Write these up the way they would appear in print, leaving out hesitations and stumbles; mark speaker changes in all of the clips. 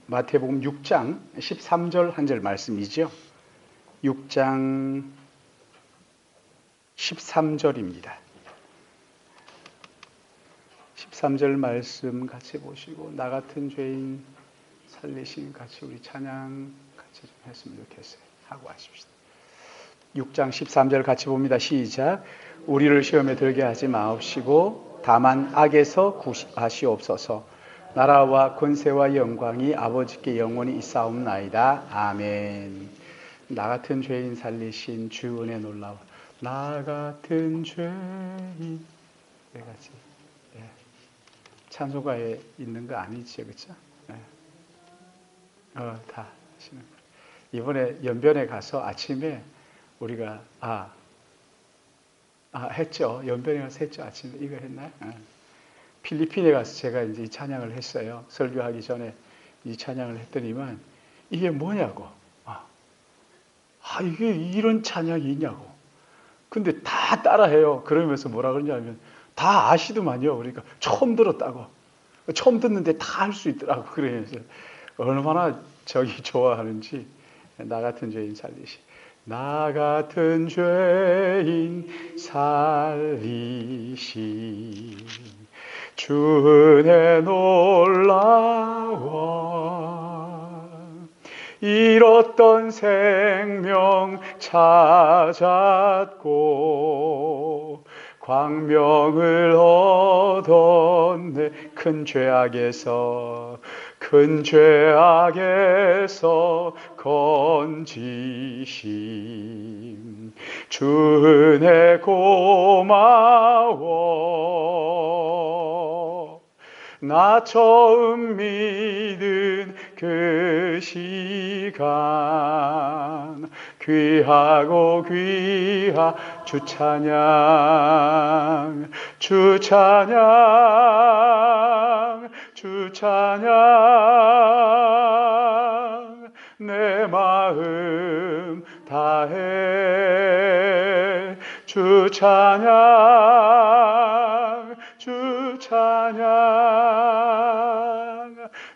Speaker 1: 마태복음 6장 13절 한 절 말씀이죠. 6장 13절입니다. 13절 말씀 같이 보시고 나 같은 죄인 살리신 같이 우리 찬양 같이 좀 했으면 좋겠어요. 하고 하십시다. 6장 13절 같이 봅니다. 시작. 우리를 시험에 들게 하지 마옵시고 다만 악에서 구하시옵소서. 나라와 권세와 영광이 아버지께 영원히 있사옵나이다. 아멘. 나 같은 죄인 살리신 주 은혜 놀라워. 나 같은 죄인 같이 찬송가에 있는 거 아니죠, 그렇죠? 다 하시는 거. 이번에 연변에 가서 아침에 우리가 했죠. 연변에 가서 했죠. 아침에 이거 했나요? 필리핀에 가서 제가 이제 이 찬양을 했어요. 설교하기 전에 이 찬양을 했더니만 이게 뭐냐고. 이게 이런 찬양이 있냐고. 근데 다 따라해요. 그러면서 뭐라 그러냐면 다 아시더만요. 그러니까 처음 들었다고. 처음 듣는데 다 할 수 있더라고. 그러면서 얼마나 좋아하는지. 나 같은 죄인 살리시. 나 같은 죄인 살리시. 주 은혜 놀라워 잃었던 생명 찾았고 광명을 얻었네. 큰 죄악에서 건지심 주 은혜 고마워. 나 처음 믿은 그 시간 귀하고 귀하 주 찬양 주 찬양 주 찬양 내 마음 다해 주 찬양 주 찬양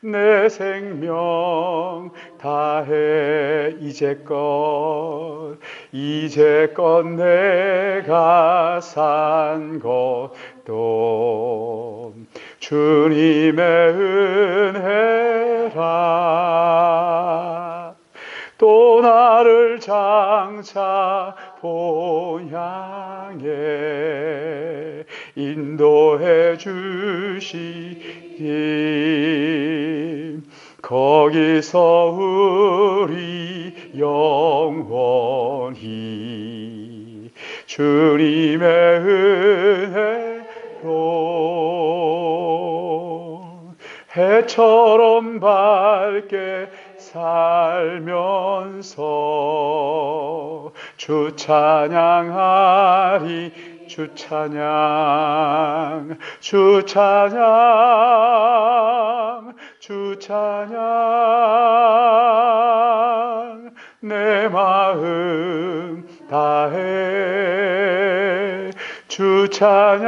Speaker 1: 내 생명 다해 이제껏 내가 산 것도 주님의 은혜라. 또 나를 장차 본향에 인도해 주시니 거기서 우리 영원히 주님의 은혜로 해처럼 밝게 살면서 주 찬양하리. 주 찬양 주 찬양 주 찬양 내 마음 다해 주 찬양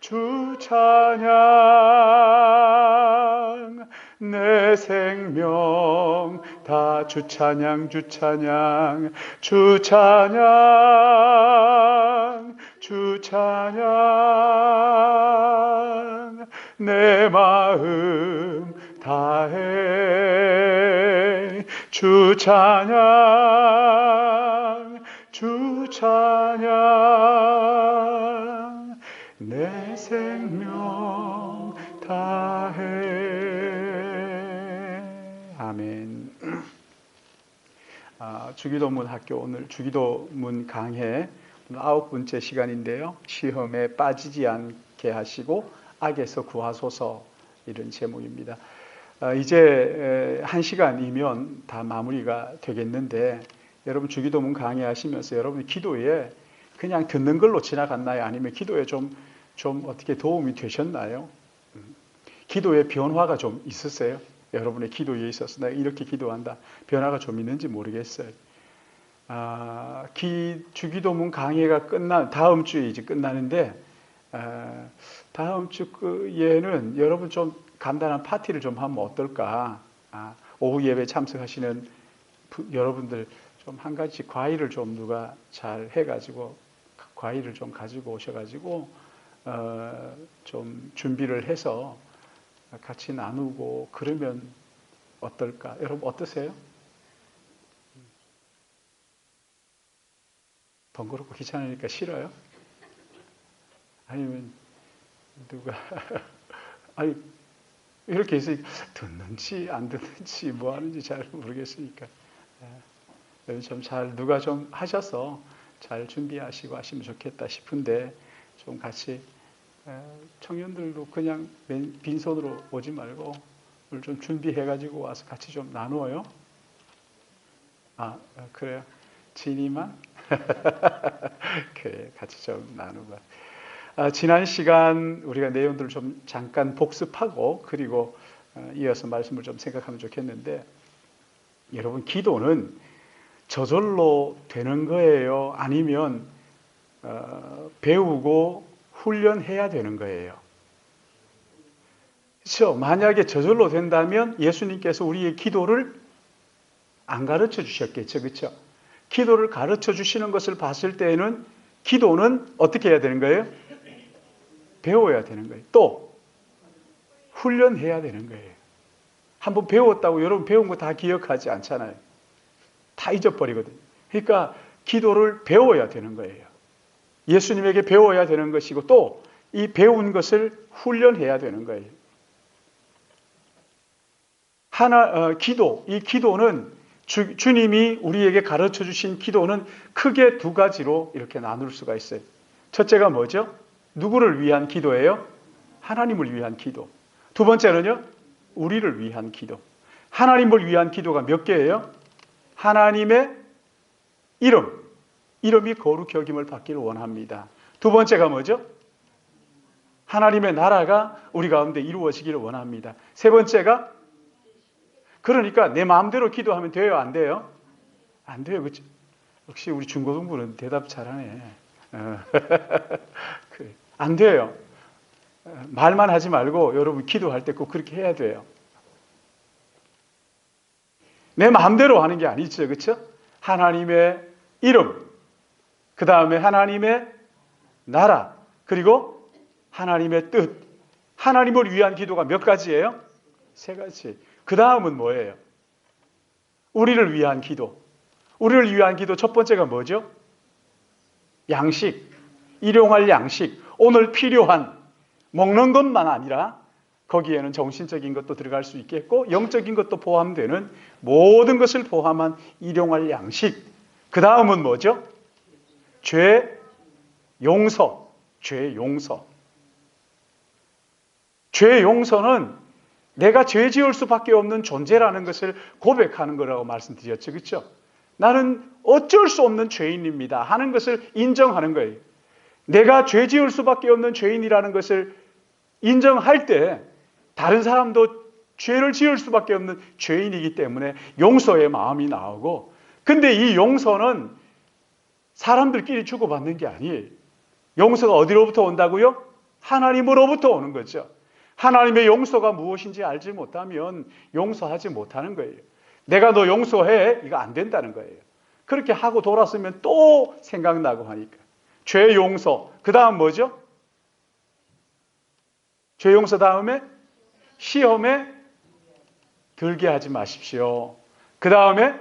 Speaker 1: 주 찬양 내 생명 다 주 찬양 주 찬양 주 찬양 주 찬양 내 마음 다해 주 찬양 주 찬양 내 생명 다해. 아멘. 주기도문 학교 오늘 주기도문 강해 오늘 9번째 시간인데요. 시험에 빠지지 않게 하시고 악에서 구하소서 이런 제목입니다. 이제 1시간이면 다 마무리가 되겠는데 여러분 주기도문 강의하시면서 여러분 기도에 그냥 듣는 걸로 지나갔나요? 아니면 기도에 좀 어떻게 도움이 되셨나요? 기도에 변화가 좀 있으세요? 여러분의 기도에 있어서 내가 이렇게 기도한다. 변화가 좀 있는지 모르겠어요. 주기도문 강의가 다음 주에 이제 끝나는데, 다음 주에는 여러분 좀 간단한 파티를 좀 하면 어떨까? 오후 예배 참석하시는 여러분들 좀 한 가지 과일을 좀 누가 잘 해가지고 과일을 좀 가지고 오셔가지고 좀 준비를 해서 같이 나누고 그러면 어떨까? 여러분 어떠세요? 번거롭고 귀찮으니까 싫어요? 아니면 누가 아니 이렇게 해서 듣는지 안 듣는지 뭐 하는지 잘 모르겠으니까 좀 잘 누가 좀 하셔서 잘 준비하시고 하시면 좋겠다 싶은데 좀 같이 청년들도 그냥 빈손으로 오지 말고 오늘 좀 준비해가지고 와서 같이 좀 나누어요. 그래요. 진이만 그래 같이 좀 나누고. 지난 시간 우리가 내용들을 좀 잠깐 복습하고 그리고 이어서 말씀을 좀 생각하면 좋겠는데 여러분 기도는 저절로 되는 거예요? 아니면 배우고 훈련해야 되는 거예요? 그렇죠? 만약에 저절로 된다면 예수님께서 우리의 기도를 안 가르쳐 주셨겠죠. 그렇죠? 기도를 가르쳐 주시는 것을 봤을 때에는 기도는 어떻게 해야 되는 거예요? 배워야 되는 거예요. 또 훈련해야 되는 거예요. 한번 배웠다고 여러분 배운 거 다 기억하지 않잖아요. 다 잊어버리거든요. 그러니까 기도를 배워야 되는 거예요. 예수님에게 배워야 되는 것이고 또 이 배운 것을 훈련해야 되는 거예요. 이 기도는 주님이 우리에게 가르쳐 주신 기도는 크게 두 가지로 이렇게 나눌 수가 있어요. 첫째가 뭐죠? 누구를 위한 기도예요? 하나님을 위한 기도. 두 번째는요? 우리를 위한 기도. 하나님을 위한 기도가 몇 개예요? 하나님의 이름이 거룩히 여김을 받기를 원합니다. 두 번째가 뭐죠? 하나님의 나라가 우리 가운데 이루어지기를 원합니다. 세 번째가 그러니까 내 마음대로 기도하면 돼요? 안 돼요? 안 돼요. 그렇죠? 역시 우리 중고등부는 대답 잘하네. 안 돼요. 말만 하지 말고 여러분 기도할 때 꼭 그렇게 해야 돼요. 내 마음대로 하는 게 아니죠. 그렇죠? 하나님의 이름, 그 다음에 하나님의 나라, 그리고 하나님의 뜻. 하나님을 위한 기도가 몇 가지예요? 세 가지. 그 다음은 뭐예요? 우리를 위한 기도. 우리를 위한 기도 첫 번째가 뭐죠? 양식. 일용할 양식. 오늘 필요한 먹는 것만 아니라 거기에는 정신적인 것도 들어갈 수 있겠고 영적인 것도 포함되는 모든 것을 포함한 일용할 양식. 그 다음은 뭐죠? 죄 용서. 죄 용서. 죄 용서는 내가 죄 지을 수밖에 없는 존재라는 것을 고백하는 거라고 말씀드렸죠. 그렇죠? 나는 어쩔 수 없는 죄인입니다 하는 것을 인정하는 거예요. 내가 죄 지을 수밖에 없는 죄인이라는 것을 인정할 때 다른 사람도 죄를 지을 수밖에 없는 죄인이기 때문에 용서의 마음이 나오고 근데 이 용서는 사람들끼리 주고받는 게 아니에요. 용서가 어디로부터 온다고요? 하나님으로부터 오는 거죠. 하나님의 용서가 무엇인지 알지 못하면 용서하지 못하는 거예요. 내가 너 용서해. 이거 안 된다는 거예요. 그렇게 하고 돌았으면 또 생각나고 하니까. 죄 용서. 그 다음 뭐죠? 죄 용서 다음에 시험에 들게 하지 마십시오. 그 다음에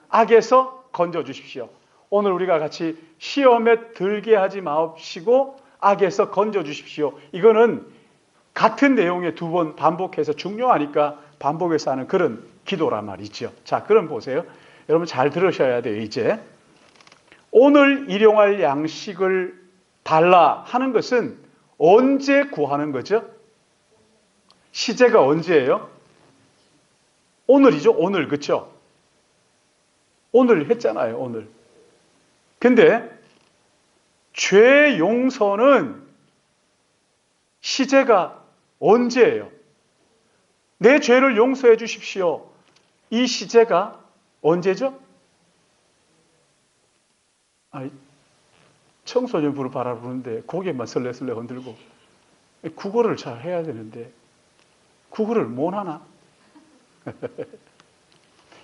Speaker 1: 악에서 건져주십시오. 오늘 우리가 같이 시험에 들게 하지 마옵시고 악에서 건져주십시오. 이거는 같은 내용에 두 번 반복해서 중요하니까 반복해서 하는 그런 기도란 말이죠. 자, 그럼 보세요. 여러분 잘 들으셔야 돼요. 이제 오늘 일용할 양식을 달라 하는 것은 언제 구하는 거죠? 시제가 언제예요? 오늘이죠. 오늘. 그렇죠? 오늘 했잖아요. 오늘. 근데 죄 용서는 시제가 언제예요? 내 죄를 용서해 주십시오. 이 시제가 언제죠? 청소년부를 바라보는데 고개만 설레설레 흔들고 국어를 잘 해야 되는데 그거를 못 하나?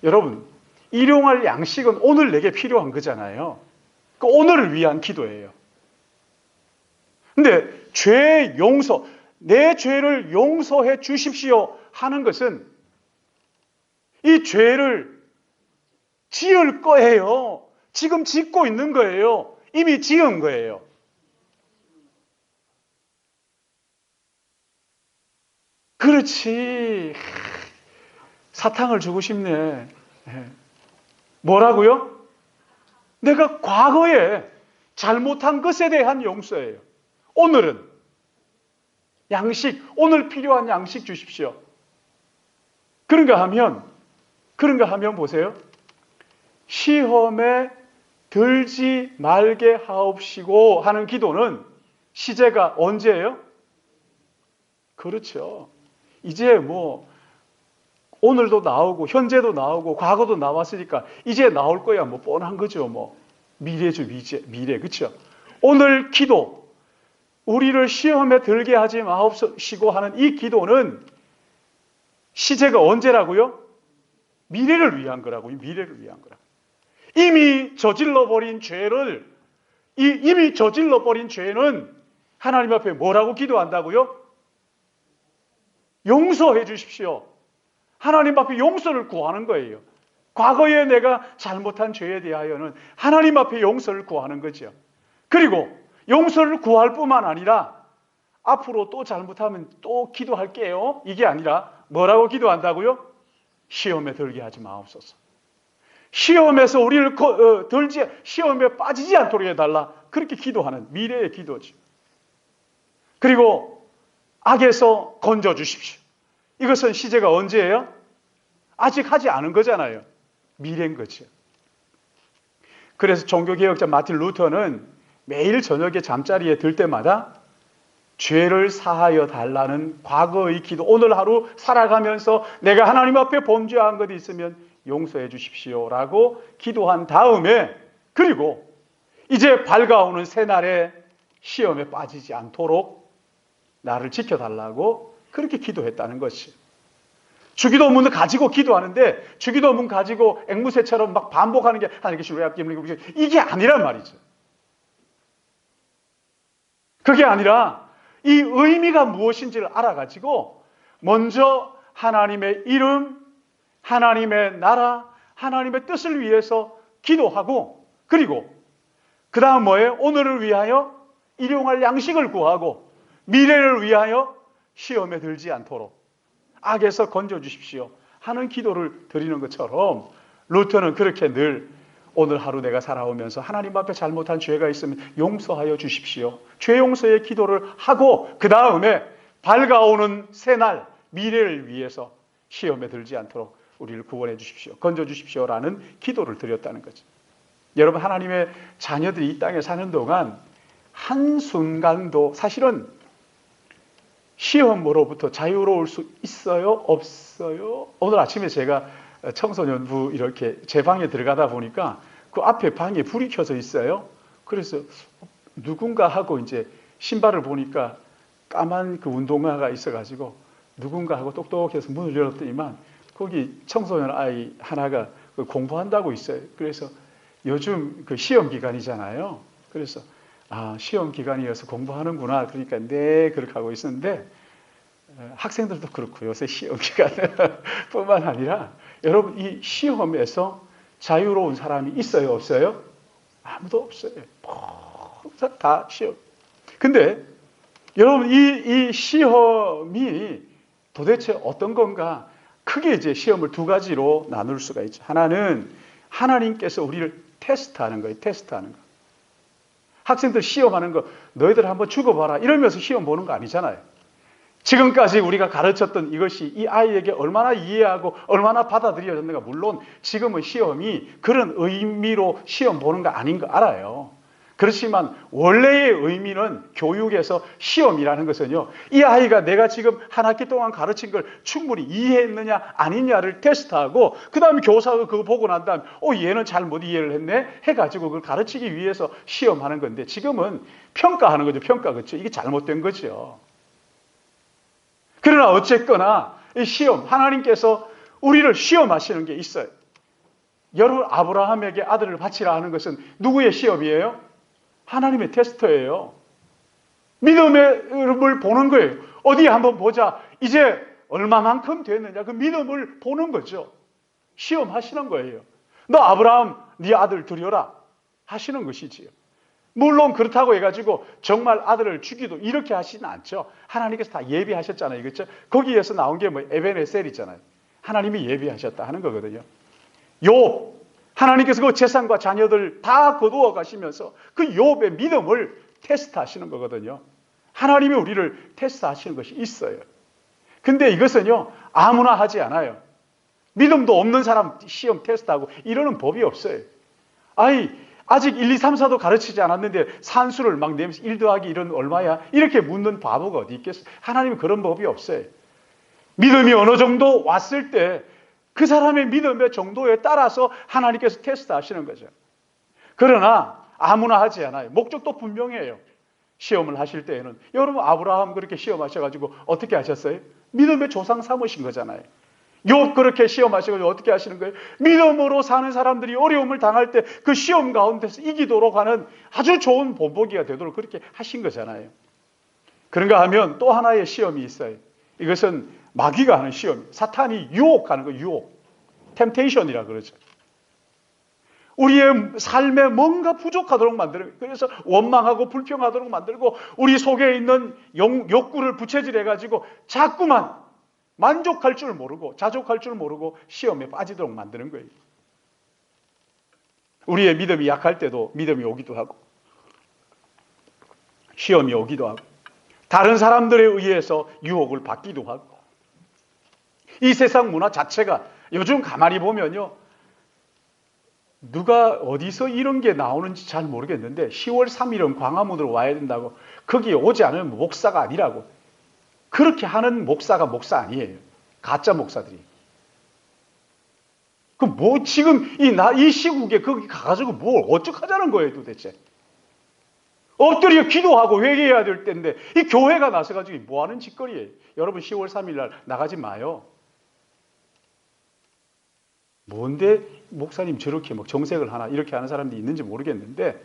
Speaker 1: 여러분, 일용할 양식은 오늘 내게 필요한 거잖아요. 그 오늘을 위한 기도예요. 근데 죄 용서, 내 죄를 용서해 주십시오 하는 것은 이 죄를 지을 거예요. 지금 짓고 있는 거예요. 이미 지은 거예요. 그렇지. 사탕을 주고 싶네. 뭐라고요? 내가 과거에 잘못한 것에 대한 용서예요. 오늘은 양식, 오늘 필요한 양식 주십시오. 그런가 하면 보세요. 시험에 들지 말게 하옵시고 하는 기도는 시제가 언제예요? 그렇죠. 이제 뭐 오늘도 나오고 현재도 나오고 과거도 나왔으니까 이제 나올 거야 뭐 뻔한 거죠. 뭐 미래죠, 미래. 그렇죠? 오늘 기도, 우리를 시험에 들게 하지 마옵시고 하는 이 기도는 시제가 언제라고요? 미래를 위한 거라고요. 미래를 위한 거라고. 이미 저질러 버린 죄는 하나님 앞에 뭐라고 기도한다고요? 용서해 주십시오. 하나님 앞에 용서를 구하는 거예요. 과거에 내가 잘못한 죄에 대하여는 하나님 앞에 용서를 구하는 거죠. 그리고 용서를 구할 뿐만 아니라 앞으로 또 잘못하면 또 기도할게요. 이게 아니라 뭐라고 기도한다고요? 시험에 들게 하지 마옵소서. 시험에서 우리를 시험에 빠지지 않도록 해달라. 그렇게 기도하는 미래의 기도죠. 그리고 악에서 건져주십시오. 이것은 시제가 언제예요? 아직 하지 않은 거잖아요. 미래인 거죠. 그래서 종교개혁자 마틴 루터는 매일 저녁에 잠자리에 들 때마다 죄를 사하여 달라는 과거의 기도, 오늘 하루 살아가면서 내가 하나님 앞에 범죄한 것이 있으면 용서해 주십시오라고 기도한 다음에, 그리고 이제 밝아오는 새날에 시험에 빠지지 않도록 나를 지켜달라고 그렇게 기도했다는 것이. 주기도문을 가지고 기도하는데 주기도문 가지고 앵무새처럼 막 반복하는 게 이게 아니란 말이죠. 그게 아니라 이 의미가 무엇인지를 알아가지고 먼저 하나님의 이름, 하나님의 나라, 하나님의 뜻을 위해서 기도하고, 그리고 그 다음 뭐예요? 오늘을 위하여 일용할 양식을 구하고 미래를 위하여 시험에 들지 않도록 악에서 건져주십시오 하는 기도를 드리는 것처럼 루터는 그렇게 늘 오늘 하루 내가 살아오면서 하나님 앞에 잘못한 죄가 있으면 용서하여 주십시오. 죄 용서의 기도를 하고 그 다음에 밝아오는 새날 미래를 위해서 시험에 들지 않도록 우리를 구원해 주십시오. 건져 주십시오라는 기도를 드렸다는 거죠. 여러분, 하나님의 자녀들이 이 땅에 사는 동안 한순간도 사실은 시험으로부터 자유로울 수 있어요? 없어요? 오늘 아침에 제가 청소년부 이렇게 제 방에 들어가다 보니까 그 앞에 방에 불이 켜져 있어요. 그래서 누군가 하고 이제 신발을 보니까 까만 그 운동화가 있어가지고 누군가 하고 똑똑해서 문을 열었더니만 거기 청소년 아이 하나가 공부한다고 있어요. 그래서 요즘 그 시험 기간이잖아요. 그래서 시험 기간이어서 공부하는구나. 그러니까 네, 그렇게 하고 있었는데 학생들도 그렇고 요새 시험 기간 뿐만 아니라 여러분, 이 시험에서 자유로운 사람이 있어요, 없어요? 아무도 없어요. 다 시험. 근데 여러분, 이 시험이 도대체 어떤 건가? 크게 이제 시험을 두 가지로 나눌 수가 있죠. 하나는 하나님께서 우리를 테스트하는 거예요. 테스트하는 거. 학생들 시험하는 거 너희들 한번 죽어봐라 이러면서 시험 보는 거 아니잖아요. 지금까지 우리가 가르쳤던 이것이 이 아이에게 얼마나 이해하고 얼마나 받아들여졌는가. 물론 지금은 시험이 그런 의미로 시험 보는 거 아닌 거 알아요. 그렇지만 원래의 의미는 교육에서 시험이라는 것은요, 이 아이가 내가 지금 한 학기 동안 가르친 걸 충분히 이해했느냐 아니냐를 테스트하고 그 다음에 교사가 그거 보고 난 다음에 얘는 잘못 이해를 했네 해가지고 그걸 가르치기 위해서 시험하는 건데, 지금은 평가하는 거죠. 평가. 그렇죠? 이게 잘못된 거죠. 그러나 어쨌거나 이 시험, 하나님께서 우리를 시험하시는 게 있어요. 여러분, 아브라함에게 아들을 바치라 하는 것은 누구의 시험이에요? 하나님의 테스트예요. 믿음을 보는 거예요. 어디 한번 보자. 이제 얼마만큼 됐느냐. 그 믿음을 보는 거죠. 시험하시는 거예요. 너 아브라함 네 아들 드려라 하시는 것이지요. 물론 그렇다고 해가지고 정말 아들을 주기도 이렇게 하시진 않죠. 하나님께서 다 예비하셨잖아요. 그렇죠? 거기에서 나온 게 뭐 에베네셀이잖아요. 하나님이 예비하셨다 하는 거거든요. 욥, 하나님께서 그 재산과 자녀들 다 거두어 가시면서 그 욥의 믿음을 테스트하시는 거거든요. 하나님이 우리를 테스트하시는 것이 있어요. 근데 이것은요, 아무나 하지 않아요. 믿음도 없는 사람 시험 테스트하고 이러는 법이 없어요. 아직 1, 2, 3, 4도 가르치지 않았는데 산수를 막 내면서 1 더하기 1은 얼마야? 이렇게 묻는 바보가 어디 있겠어요? 하나님은 그런 법이 없어요. 믿음이 어느 정도 왔을 때 그 사람의 믿음의 정도에 따라서 하나님께서 테스트하시는 거죠. 그러나 아무나 하지 않아요. 목적도 분명해요. 시험을 하실 때에는. 여러분, 아브라함 그렇게 시험하셔가지고 어떻게 하셨어요? 믿음의 조상 삼으신 거잖아요. 욥 그렇게 시험하셔가지고 어떻게 하시는 거예요? 믿음으로 사는 사람들이 어려움을 당할 때 그 시험 가운데서 이기도록 하는 아주 좋은 본보기가 되도록 그렇게 하신 거잖아요. 그런가 하면 또 하나의 시험이 있어요. 이것은 마귀가 하는 시험, 사탄이 유혹하는 거, 유혹, 템테이션이라 그러죠. 우리의 삶에 뭔가 부족하도록 만들고, 그래서 원망하고 불평하도록 만들고, 우리 속에 있는 욕구를 부채질해가지고 자꾸만 만족할 줄 모르고 자족할 줄 모르고 시험에 빠지도록 만드는 거예요. 우리의 믿음이 약할 때도 믿음이 오기도 하고 시험이 오기도 하고 다른 사람들에 의해서 유혹을 받기도 하고 이 세상 문화 자체가 요즘 가만히 보면요. 누가 어디서 이런 게 나오는지 잘 모르겠는데 10월 3일은 광화문으로 와야 된다고 거기에 오지 않으면 목사가 아니라고 그렇게 하는 목사가 목사 아니에요. 가짜 목사들이. 그 뭐 지금 이 시국에 거기 가가지고 뭘 어쩌하자는 거예요 도대체. 엎드려 기도하고 회개해야 될 때인데 이 교회가 나서가지고 뭐 하는 짓거리예요. 여러분 10월 3일 날 나가지 마요. 뭔데 목사님 저렇게 막 정색을 하나 이렇게 하는 사람들이 있는지 모르겠는데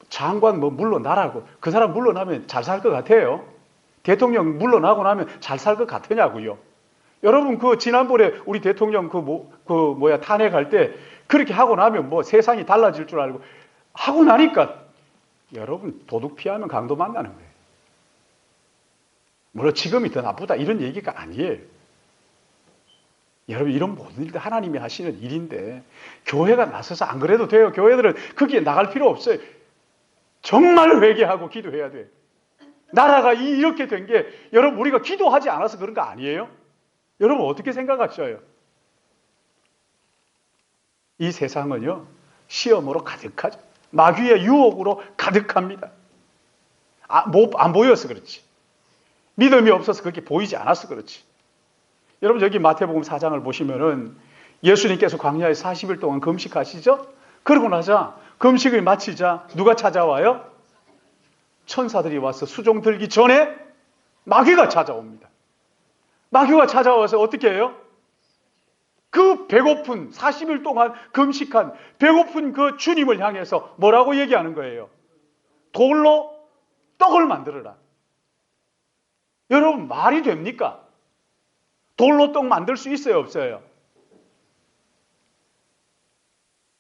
Speaker 1: 장관 뭐 물러나라고 그 사람 물러나면 잘 살 것 같아요. 대통령 물러나고 나면 잘 살 것 같으냐고요. 여러분 그 지난번에 우리 대통령 탄핵할 때 그렇게 하고 나면 뭐 세상이 달라질 줄 알고 하고 나니까 여러분 도둑 피하면 강도 만나는 거예요. 물론 지금이 더 나쁘다 이런 얘기가 아니에요. 여러분 이런 모든 일도 하나님이 하시는 일인데 교회가 나서서 안 그래도 돼요. 교회들은 거기에 나갈 필요 없어요. 정말 회개하고 기도해야 돼요. 나라가 이렇게 된 게 여러분 우리가 기도하지 않아서 그런 거 아니에요? 여러분 어떻게 생각하셔요? 이 세상은요 시험으로 가득하죠. 마귀의 유혹으로 가득합니다. 안 보여서 그렇지. 믿음이 없어서 그렇게 보이지 않아서 그렇지. 여러분 여기 마태복음 4장을 보시면은 예수님께서 광야에 40일 동안 금식하시죠? 그러고 나자 금식을 마치자 누가 찾아와요? 천사들이 와서 수종 들기 전에 마귀가 찾아옵니다. 마귀가 찾아와서 어떻게 해요? 그 배고픈 40일 동안 금식한 배고픈 그 주님을 향해서 뭐라고 얘기하는 거예요? 돌로 떡을 만들어라. 여러분 말이 됩니까? 돌로 떡 만들 수 있어요? 없어요?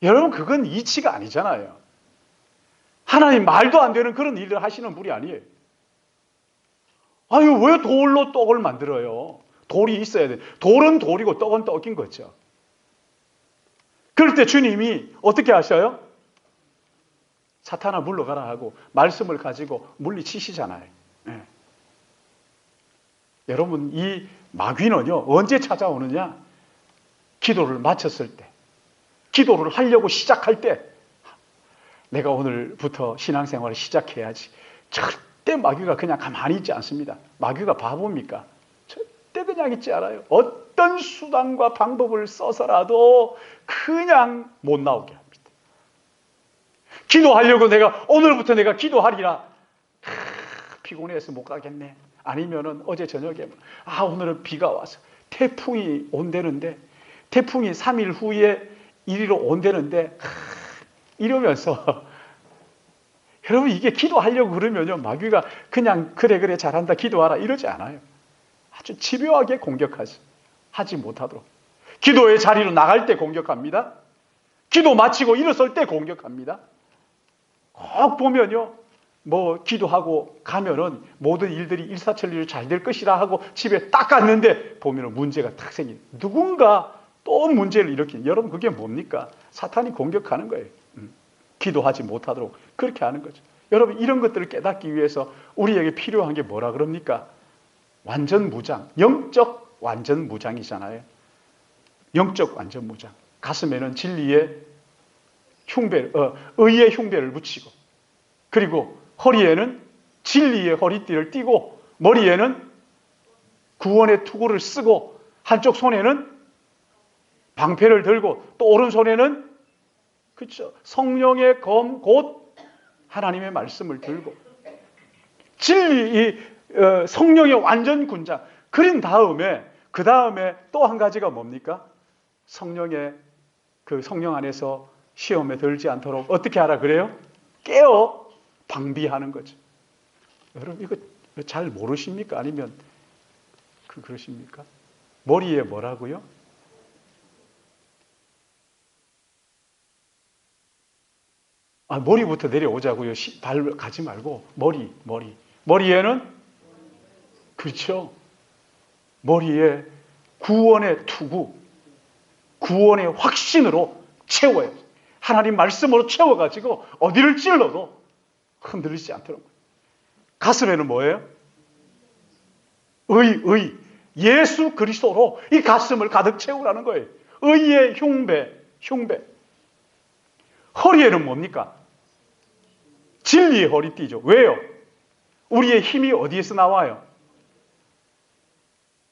Speaker 1: 여러분 그건 이치가 아니잖아요. 하나님 말도 안 되는 그런 일을 하시는 분이 아니에요. 아유 왜 돌로 떡을 만들어요? 돌이 있어야 돼. 돌은 돌이고 떡은 떡인 거죠. 그럴 때 주님이 어떻게 하셔요? 사탄아 물러가라 하고 말씀을 가지고 물리치시잖아요. 네. 여러분 이 마귀는요 언제 찾아오느냐? 기도를 마쳤을 때, 기도를 하려고 시작할 때 내가 오늘부터 신앙생활을 시작해야지. 절대 마귀가 그냥 가만히 있지 않습니다. 마귀가 바보입니까? 절대 그냥 있지 않아요. 어떤 수단과 방법을 써서라도 그냥 못 나오게 합니다. 기도하려고 오늘부터 내가 기도하리라. 피곤해서 못 가겠네. 아니면은 어제 저녁에 오늘은 비가 와서 태풍이 온다는데 태풍이 3일 후에 이리로 온다는데 이러면서 여러분 이게 기도하려고 그러면요 마귀가 그냥 그래 잘한다 기도하라 이러지 않아요. 아주 집요하게 공격하지. 하지 못하도록. 기도의 자리로 나갈 때 공격합니다. 기도 마치고 일어설 때 공격합니다. 꼭 보면요 뭐 기도하고 가면은 모든 일들이 일사천리로 잘 될 것이라 하고 집에 딱 갔는데 보면은 문제가 탁 생긴. 누군가 또 문제를 일으킨. 여러분 그게 뭡니까? 사탄이 공격하는 거예요. 기도하지 못하도록 그렇게 하는 거죠. 여러분 이런 것들을 깨닫기 위해서 우리에게 필요한 게 뭐라 그럽니까? 완전 무장, 영적 완전 무장이잖아요. 영적 완전 무장. 가슴에는 진리의 의의 흉배를 붙이고, 그리고 허리에는 진리의 허리띠를 띠고, 머리에는 구원의 투구를 쓰고, 한쪽 손에는 방패를 들고, 또 오른손에는 그렇죠. 성령의 검, 곧 하나님의 말씀을 들고, 진리, 성령의 완전 군장. 그린 다음에, 그 다음에 또 한 가지가 뭡니까? 성령의 그 성령 안에서 시험에 들지 않도록 어떻게 하라 그래요? 깨어 방비하는 거죠. 여러분 이거 잘 모르십니까? 아니면 그러십니까? 머리에 뭐라고요? 머리부터 내려오자고요. 발 가지 말고 머리에는 그렇죠. 머리에 구원의 투구, 구원의 확신으로 채워요. 하나님 말씀으로 채워가지고 어디를 찔러도 흔들리지 않도록. 가슴에는 뭐예요? 의. 예수 그리스도로 이 가슴을 가득 채우라는 거예요. 의의 흉배. 허리에는 뭡니까? 진리의 허리띠죠. 왜요? 우리의 힘이 어디에서 나와요?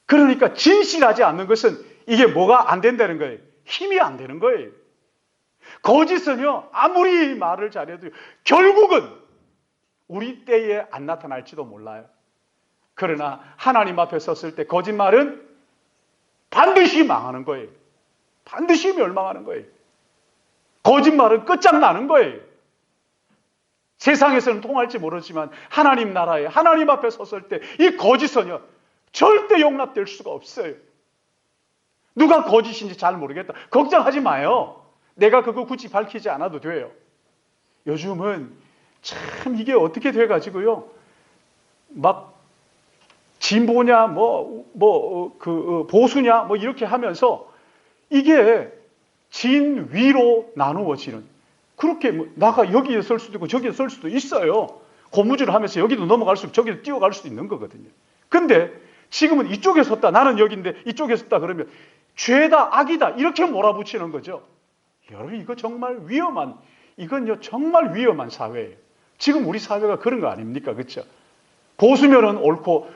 Speaker 1: 그러니까 진실하지 않는 것은 이게 뭐가 안 된다는 거예요? 힘이 안 되는 거예요. 거짓은요, 아무리 말을 잘해도 결국은 우리 때에 안 나타날지도 몰라요. 그러나 하나님 앞에 섰을 때 거짓말은 반드시 망하는 거예요. 반드시 멸망하는 거예요. 거짓말은 끝장나는 거예요. 세상에서는 통할지 모르지만 하나님 나라에 하나님 앞에 섰을 때 이 거짓은요 절대 용납될 수가 없어요. 누가 거짓인지 잘 모르겠다. 걱정하지 마요. 내가 그거 굳이 밝히지 않아도 돼요. 요즘은 참 이게 어떻게 돼가지고요. 막 진보냐, 보수냐, 이렇게 하면서 이게 진위로 나누어지는. 그렇게 나가 여기에 설 수도 있고 저기에 설 수도 있어요. 고무줄을 하면서 여기도 넘어갈 수 있고 저기도 뛰어갈 수도 있는 거거든요. 근데 지금은 이쪽에 섰다. 나는 여기인데 이쪽에 섰다 그러면 죄다, 악이다. 이렇게 몰아붙이는 거죠. 여러분 이거 정말 이건요 정말 위험한 사회예요. 지금 우리 사회가 그런 거 아닙니까? 그렇죠? 보수면은 옳고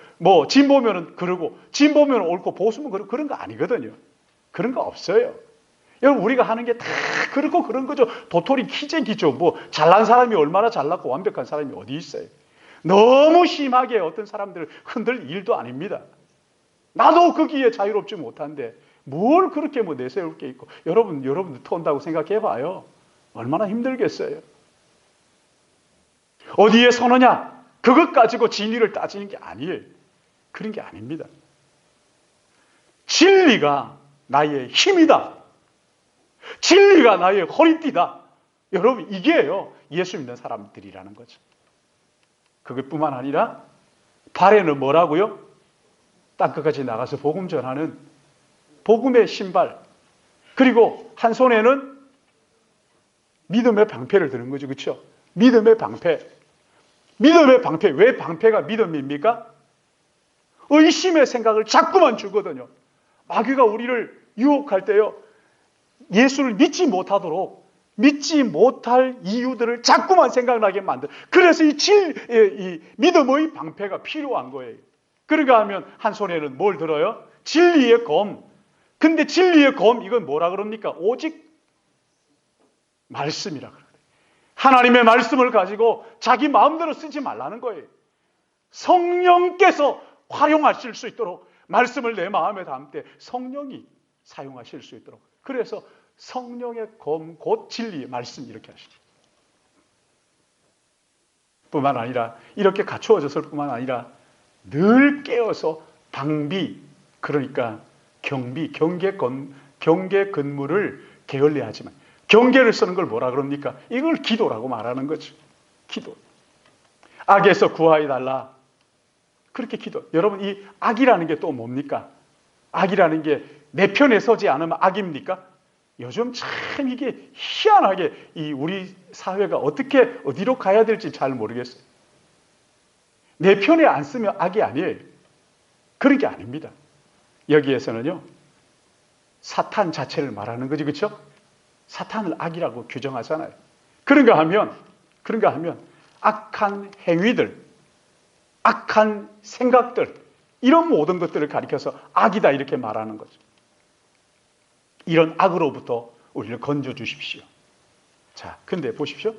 Speaker 1: 진보면은 그러고 진보면은 옳고 보수면 그러고 그런 거 아니거든요. 그런 거 없어요. 여러분 우리가 하는 게 다 그렇고 그런 거죠. 도토리 키재기죠. 잘난 사람이 얼마나 잘났고 완벽한 사람이 어디 있어요. 너무 심하게 어떤 사람들을 흔들 일도 아닙니다. 나도 거기에 자유롭지 못한데 뭘 그렇게 내세울 게 있고. 여러분들 터온다고 생각해 봐요. 얼마나 힘들겠어요. 어디에 서느냐 그것 가지고 진리를 따지는 게 아니에요. 그런 게 아닙니다. 진리가 나의 힘이다. 진리가 나의 허리띠다. 여러분 이게요 예수 믿는 사람들이라는 거죠. 그것뿐만 아니라 발에는 뭐라고요? 땅끝까지 나가서 복음 전하는 복음의 신발, 그리고 한 손에는 믿음의 방패를 드는 거죠. 그렇죠? 믿음의 방패. 왜 방패가 믿음입니까? 의심의 생각을 자꾸만 주거든요. 마귀가 우리를 유혹할 때요. 예수를 믿지 못하도록 믿지 못할 이유들을 자꾸만 생각나게 만들. 그래서 이 믿음의 방패가 필요한 거예요. 그러니까 하면 한 손에는 뭘 들어요? 진리의 검. 근데 진리의 검 이건 뭐라 그럽니까? 오직 말씀이라 그래요. 하나님의 말씀을 가지고 자기 마음대로 쓰지 말라는 거예요. 성령께서 활용하실 수 있도록 말씀을 내 마음에 담을 때 성령이 사용하실 수 있도록, 그래서 성령의 검 곧 진리 말씀 이렇게 하시죠. 뿐만 아니라 이렇게 갖추어졌을 뿐만 아니라 늘 깨어서 방비, 그러니까 경계 근무를 게을리하지만, 경계를 쓰는 걸 뭐라 그럽니까? 이걸 기도라고 말하는 거죠. 기도. 악에서 구하여 달라. 그렇게 기도. 여러분, 이 악이라는 게 또 뭡니까? 악이라는 게 내 편에 서지 않으면 악입니까? 요즘 참 이게 희한하게 이 우리 사회가 어떻게 어디로 가야 될지 잘 모르겠어요. 내 편에 안 쓰면 악이 아니에요. 그런 게 아닙니다. 여기에서는요, 사탄 자체를 말하는 거지, 그렇죠? 사탄을 악이라고 규정하잖아요. 그런가 하면 악한 행위들, 악한 생각들, 이런 모든 것들을 가리켜서 악이다 이렇게 말하는 거죠. 이런 악으로부터 우리를 건져 주십시오. 자, 근데 보십시오.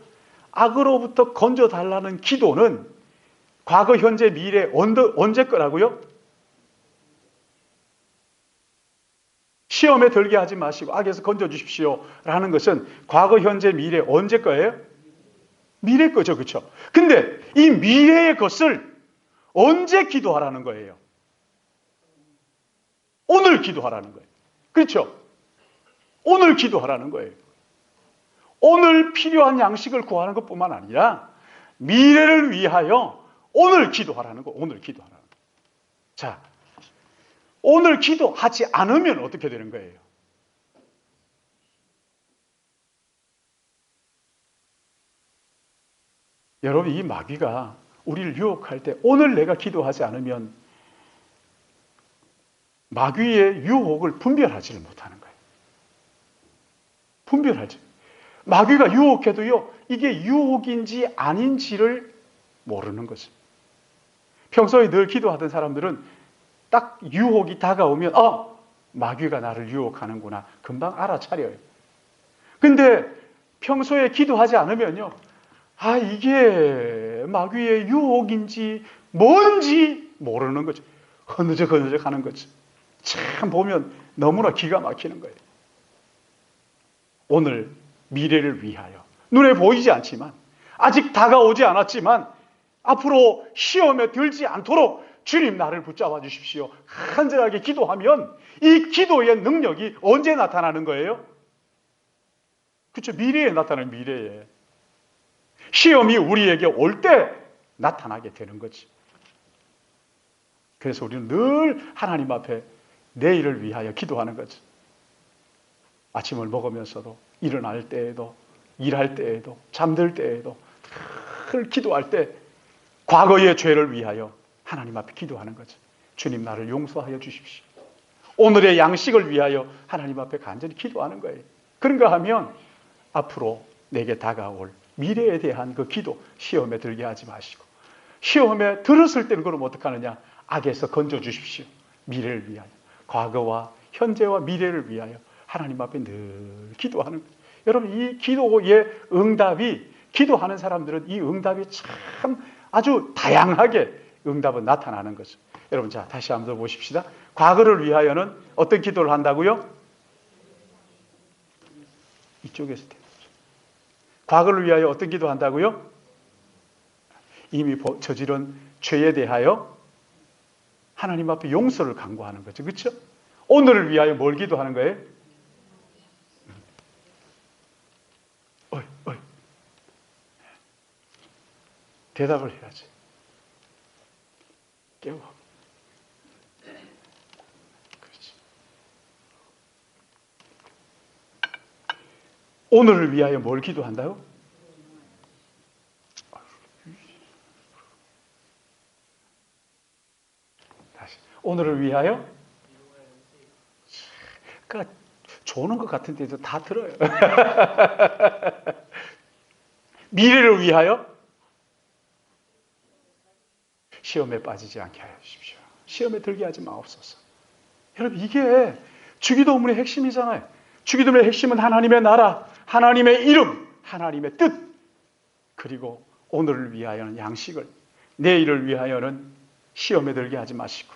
Speaker 1: 악으로부터 건져 달라는 기도는 과거, 현재, 미래 언제 거라고요? 시험에 들게 하지 마시고 악에서 건져 주십시오 라는 것은 과거, 현재, 미래 언제 거예요? 미래 거죠, 그렇죠? 근데 이 미래의 것을 언제 기도하라는 거예요? 오늘 기도하라는 거예요. 그렇죠? 오늘 기도하라는 거예요. 오늘 필요한 양식을 구하는 것뿐만 아니라 미래를 위하여 오늘 기도하라는 거, 오늘 기도하라는 거. 자, 오늘 기도하지 않으면 어떻게 되는 거예요? 여러분, 이 마귀가 우리를 유혹할 때 오늘 내가 기도하지 않으면 마귀의 유혹을 분별하지를 못하는 거예요. 분별하지. 마귀가 유혹해도요, 이게 유혹인지 아닌지를 모르는 거죠. 평소에 늘 기도하던 사람들은 딱 유혹이 다가오면 마귀가 나를 유혹하는구나 금방 알아차려요. 근데 평소에 기도하지 않으면요, 이게 마귀의 유혹인지 뭔지 모르는 거죠. 흐느적 하는 거죠. 참 보면 너무나 기가 막히는 거예요. 오늘 미래를 위하여 눈에 보이지 않지만, 아직 다가오지 않았지만 앞으로 시험에 들지 않도록 주님 나를 붙잡아 주십시오. 간절하게 기도하면 이 기도의 능력이 언제 나타나는 거예요? 그렇죠. 미래에 나타나는, 미래에. 시험이 우리에게 올 때 나타나게 되는 거지. 그래서 우리는 늘 하나님 앞에 내일을 위하여 기도하는 거죠. 아침을 먹으면서도, 일어날 때에도, 일할 때에도, 잠들 때에도 늘 기도할 때 과거의 죄를 위하여 하나님 앞에 기도하는 거죠. 주님 나를 용서하여 주십시오. 오늘의 양식을 위하여 하나님 앞에 간절히 기도하는 거예요. 그런가 하면 앞으로 내게 다가올 미래에 대한 그 기도, 시험에 들게 하지 마시고, 시험에 들었을 때는 그럼 어떻게 하느냐? 악에서 건져 주십시오. 미래를 위하여, 과거와 현재와 미래를 위하여 하나님 앞에 늘 기도하는 거예요. 여러분, 이 기도의 응답이, 기도하는 사람들은 이 응답이 참 아주 다양하게 응답은 나타나는 거죠. 여러분, 자, 다시 한번 보십시다. 과거를 위하여는 어떤 기도를 한다고요? 이쪽에서 되는 거죠. 과거를 위하여 어떤 기도 한다고요? 이미 저지른 죄에 대하여 하나님 앞에 용서를 간구하는 거죠. 그렇죠? 오늘을 위하여 뭘 기도하는 거예요? 대답을 해야지. 깨워. 그렇지. 오늘을 위하여 뭘 기도한다고? 다시. 오늘을 위하여? 그러니까 조는 것 같은데도 다 들어요. 미래를 위하여? 시험에 빠지지 않게 하여 주십시오. 시험에 들게 하지 마옵소서. 여러분, 이게 주기도문의 핵심이잖아요. 주기도문의 핵심은 하나님의 나라, 하나님의 이름, 하나님의 뜻, 그리고 오늘을 위하여는 양식을, 내일을 위하여는 시험에 들게 하지 마시고,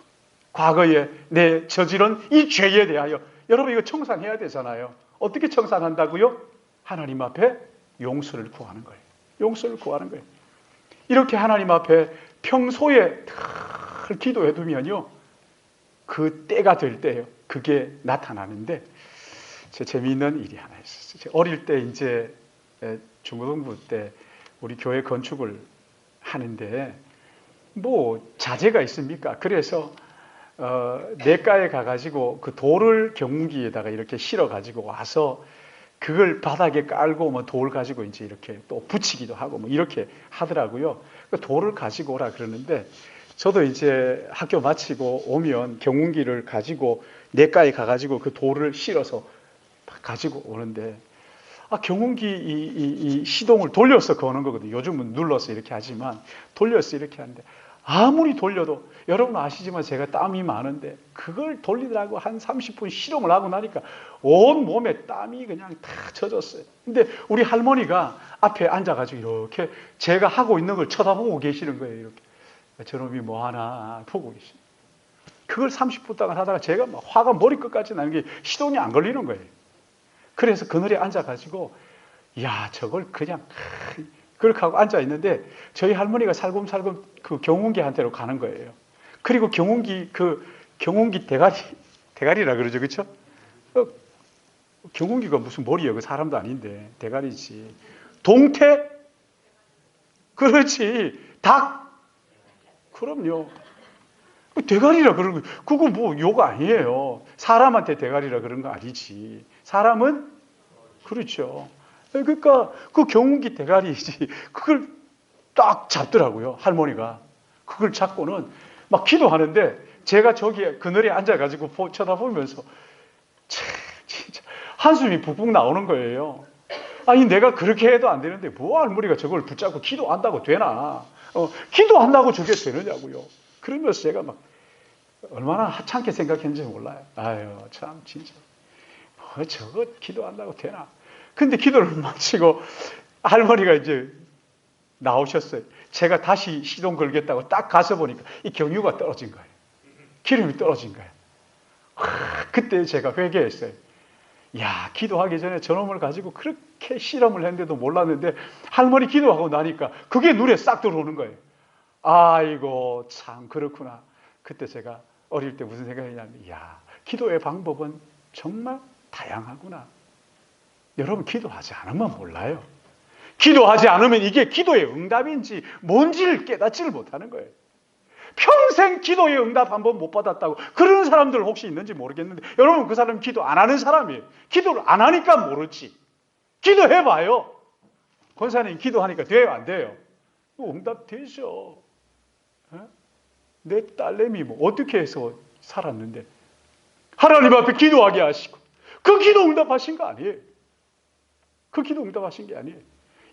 Speaker 1: 과거에 내 저지른 이 죄에 대하여, 여러분 이거 청산해야 되잖아요. 어떻게 청산한다고요? 하나님 앞에 용서를 구하는 거예요. 용서를 구하는 거예요. 이렇게 하나님 앞에 평소에 늘 기도해 두면요, 그 때가 될 때요, 그게 나타나는데, 재미있는 일이 하나 있었어요. 어릴 때 이제 중고등부 때 우리 교회 건축을 하는데 뭐 자재가 있습니까? 그래서 내과에 가가지고 그 돌을 경운기에다가 이렇게 실어가지고 와서 그걸 바닥에 깔고 뭐 돌 가지고 이제 이렇게 또 붙이기도 하고 뭐 이렇게 하더라고요. 그 돌을 가지고 오라 그러는데, 저도 이제 학교 마치고 오면 경운기를 가지고 내과에 가가지고 그 돌을 실어서 가지고 오는데, 경운기 이 시동을 돌려서 거는 거거든요. 요즘은 눌러서 이렇게 하지만 돌려서 이렇게 하는데, 아무리 돌려도, 여러분 아시지만 제가 땀이 많은데 그걸 돌리더라고 한 30분 시동을 하고 나니까 온 몸에 땀이 그냥 다 젖었어요. 근데 우리 할머니가 앞에 앉아가지고 이렇게 제가 하고 있는 걸 쳐다보고 계시는 거예요. 이렇게 저놈이 뭐 하나 보고 계시는. 그걸 30분 동안 하다가 제가 막 화가 머리끝까지 나는 게 시동이 안 걸리는 거예요. 그래서 그늘에 앉아가지고, 야, 저걸 그냥 그렇게 하고 앉아 있는데, 저희 할머니가 살금살금 그 경운기한테로 가는 거예요. 그리고 경운기 대가리라 그러죠, 그렇죠? 경운기가 무슨 머리예요? 그 사람도 아닌데 대가리지. 동태? 그렇지. 닭? 그럼요. 대가리라 그런 거, 그거 뭐 욕 아니에요. 사람한테 대가리라 그런 거 아니지. 사람은 그렇죠. 그러니까 그 경운기 대가리지. 그걸 딱 잡더라고요, 할머니가. 그걸 잡고는 막 기도하는데, 제가 저기에 그늘에 앉아가지고 쳐다보면서 참 진짜 한숨이 푹푹 나오는 거예요. 아니 내가 그렇게 해도 안 되는데 뭐 할머니가 저걸 붙잡고 기도한다고 되나? 기도한다고 저게 되느냐고요. 그러면서 제가 막 얼마나 하찮게 생각했는지 몰라요. 아유 참 진짜 뭐 저거 기도한다고 되나? 근데 기도를 마치고 할머니가 이제 나오셨어요. 제가 다시 시동 걸겠다고 딱 가서 보니까 이 경유가 떨어진 거예요. 기름이 떨어진 거예요. 그때 제가 회개했어요. 야, 기도하기 전에 저놈을 가지고 그렇게 실험을 했는데도 몰랐는데 할머니 기도하고 나니까 그게 눈에 싹 들어오는 거예요. 아이고 참 그렇구나. 그때 제가 어릴 때 무슨 생각이냐면, 야, 기도의 방법은 정말 다양하구나. 여러분 기도하지 않으면 몰라요. 기도하지 않으면 이게 기도의 응답인지 뭔지를 깨닫지를 못하는 거예요. 평생 기도의 응답 한 번 못 받았다고 그러는 사람들 혹시 있는지 모르겠는데, 여러분 그 사람은 기도 안 하는 사람이에요. 기도를 안 하니까 모르지. 기도해봐요. 권사님 기도하니까 돼요 안 돼요? 응답 되죠. 내 딸내미 뭐 어떻게 해서 살았는데 하나님 앞에 기도하게 하시고 그 기도 응답하신 거 아니에요. 그 기도 응답하신 게 아니에요.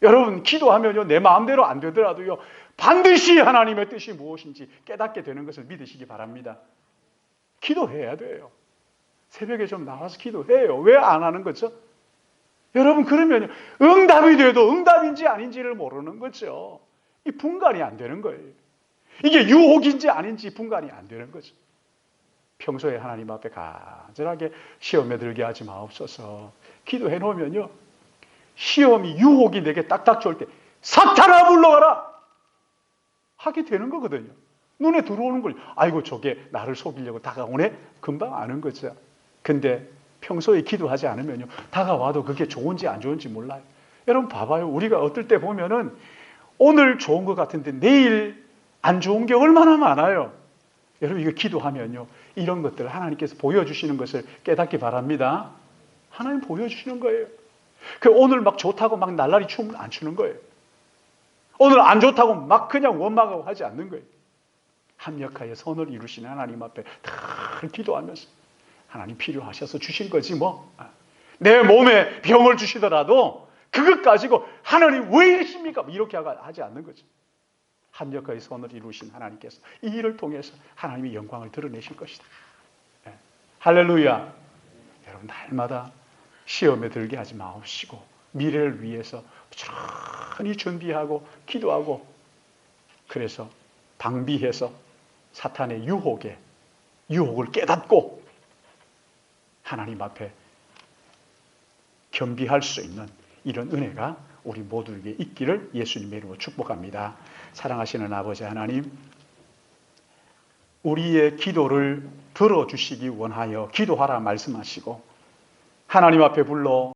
Speaker 1: 여러분 기도하면요 내 마음대로 안 되더라도요 반드시 하나님의 뜻이 무엇인지 깨닫게 되는 것을 믿으시기 바랍니다. 기도해야 돼요. 새벽에 좀 나와서 기도해요. 왜 안 하는 거죠? 여러분 그러면 응답이 돼도 응답인지 아닌지를 모르는 거죠. 이 분간이 안 되는 거예요. 이게 유혹인지 아닌지 분간이 안 되는 거죠. 평소에 하나님 앞에 간절하게 시험에 들게 하지 마옵소서. 기도해 놓으면요 시험이 유혹이 내게 딱딱 좋을 때 사탄아 물러가라 하게 되는 거거든요. 눈에 들어오는 걸 아이고 저게 나를 속이려고 다가오네? 금방 아는 거죠. 근데 평소에 기도하지 않으면요 다가와도 그게 좋은지 안 좋은지 몰라요. 여러분 봐봐요. 우리가 어떨 때 보면은 오늘 좋은 것 같은데 내일 안 좋은 게 얼마나 많아요. 여러분 이거 기도하면요 이런 것들을 하나님께서 보여주시는 것을 깨닫기 바랍니다. 하나님 보여주시는 거예요. 오늘 막 좋다고 막 날라리 춤을 안 추는 거예요. 오늘 안 좋다고 막 그냥 원망하고 하지 않는 거예요. 합력하여 선을 이루시는 하나님 앞에 다 기도하면서 하나님 필요하셔서 주신 거지 뭐. 내 몸에 병을 주시더라도 그것 가지고 하나님 왜 이러십니까? 이렇게 하지 않는 거죠. 합력하여 선을 이루신 하나님께서 이 일을 통해서 하나님의 영광을 드러내실 것이다. 할렐루야. 여러분 날마다 시험에 들게 하지 마옵시고 미래를 위해서 부지런히 준비하고 기도하고, 그래서 방비해서 사탄의 유혹을 깨닫고 하나님 앞에 겸비할 수 있는 이런 은혜가 우리 모두에게 있기를 예수님의 이름으로 축복합니다. 사랑하시는 아버지 하나님, 우리의 기도를 들어주시기 원하여 기도하라 말씀하시고 하나님 앞에 불러